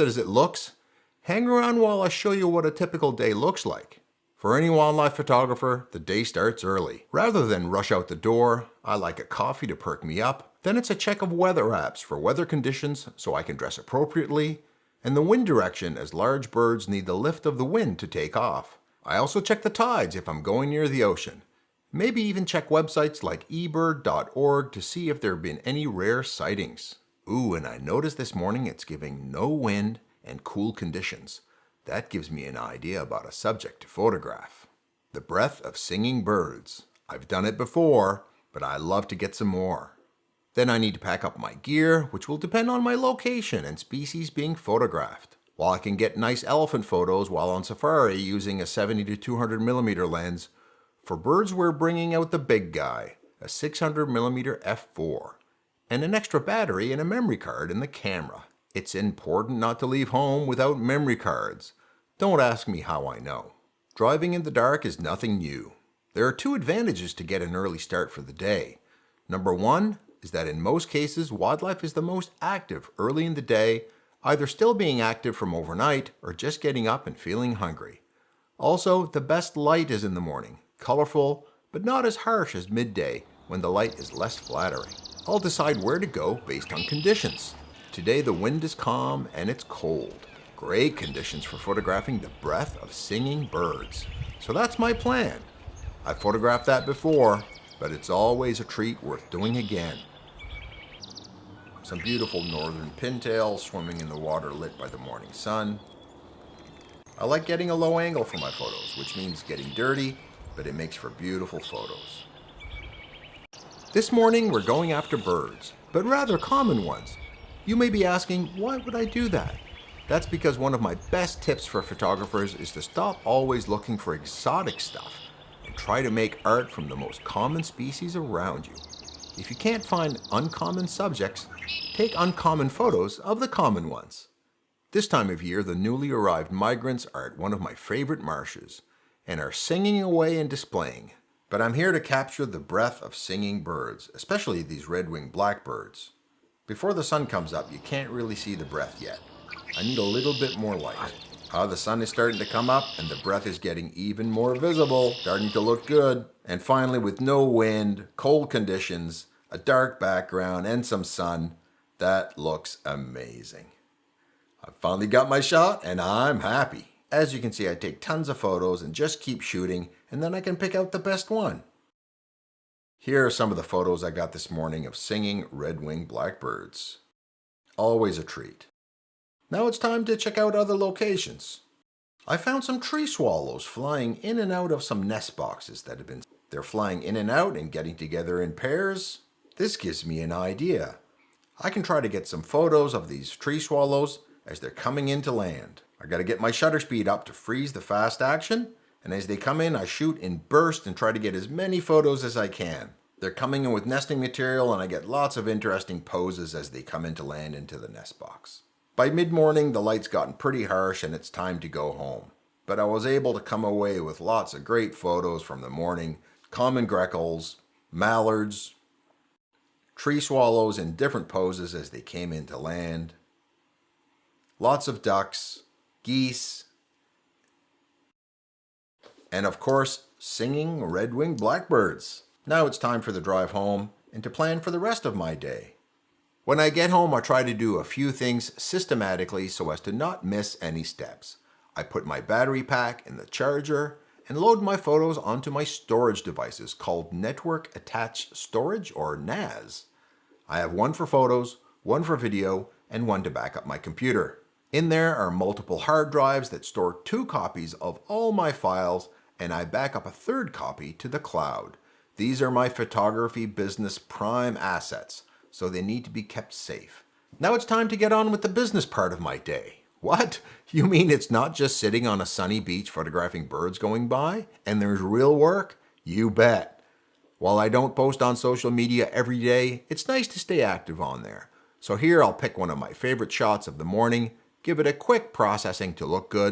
as it looks, hang around while I show you what a typical day looks like. For any wildlife photographer, the day starts early. Rather than rush out the door, I like a coffee to perk me up. Then it's a check of weather apps for weather conditions so I can dress appropriately, and the wind direction as large birds need the lift of the wind to take off. I also check the tides if I'm going near the ocean. Maybe even check websites like ebird.org to see if there have been any rare sightings. Ooh, and I noticed this morning it's giving no wind and cool conditions. That gives me an idea about a subject to photograph. The breath of singing birds. I've done it before, but I love to get some more. Then I need to pack up my gear, which will depend on my location and species being photographed. While I can get nice elephant photos while on safari using a 70 to 200 millimeter lens, for birds we're bringing out the big guy, a 600 millimeter f4, and an extra battery and a memory card in the camera. It's important not to leave home without memory cards. Don't ask me how I know. Driving in the dark is nothing new. There are two advantages to get an early start for the day. Number one is that in most cases, wildlife is the most active early in the day, either still being active from overnight or just getting up and feeling hungry. Also, the best light is in the morning, colorful, but not as harsh as midday when the light is less flattering. I'll decide where to go based on conditions. Today the wind is calm and it's cold. Great conditions for photographing the breath of singing birds. So that's my plan. I've photographed that before, but it's always a treat worth doing again. Some beautiful northern pintails swimming in the water lit by the morning sun. I like getting a low angle for my photos, which means getting dirty, but it makes for beautiful photos. This morning we're going after birds, but rather common ones. You may be asking, why would I do that? That's because one of my best tips for photographers is to stop always looking for exotic stuff and try to make art from the most common species around you. If you can't find uncommon subjects, take uncommon photos of the common ones. This time of year, the newly arrived migrants are at one of my favorite marshes and are singing away and displaying. But I'm here to capture the breath of singing birds, especially these red-winged blackbirds. Before the sun comes up, you can't really see the breath yet. I need a little bit more light. The sun is starting to come up and the breath is getting even more visible, starting to look good. And finally, with no wind, cold conditions, a dark background, and some sun, that looks amazing. I've finally got my shot and I'm happy. As you can see, I take tons of photos and just keep shooting, and then I can pick out the best one. Here are some of the photos I got this morning of singing red-winged blackbirds. Always a treat. Now it's time to check out other locations. I found some tree swallows flying in and out of some nest boxes that have been... They're flying in and out and getting together in pairs. This gives me an idea. I can try to get some photos of these tree swallows as they're coming into land. I gotta get my shutter speed up to freeze the fast action, and as they come in, I shoot in bursts and try to get as many photos as I can. They're coming in with nesting material and I get lots of interesting poses as they come into land into the nest box. By mid-morning, the light's gotten pretty harsh and it's time to go home. But I was able to come away with lots of great photos from the morning. Common grackles, mallards, tree swallows in different poses as they came into land. Lots of ducks, geese, and of course, singing red-winged blackbirds. Now it's time for the drive home and to plan for the rest of my day. When I get home, I try to do a few things systematically so as to not miss any steps. I put my battery pack in the charger and load my photos onto my storage devices called Network Attached Storage, or NAS. I have one for photos, one for video, and one to back up my computer. In there are multiple hard drives that store 2 copies of all my files, and I back up a 3rd copy to the cloud. These are my photography business prime assets, so they need to be kept safe. Now it's time to get on with the business part of my day. What? You mean it's not just sitting on a sunny beach photographing birds going by, and there's real work? You bet. While I don't post on social media every day, it's nice to stay active on there. So here I'll pick one of my favorite shots of the morning, give it a quick processing to look good,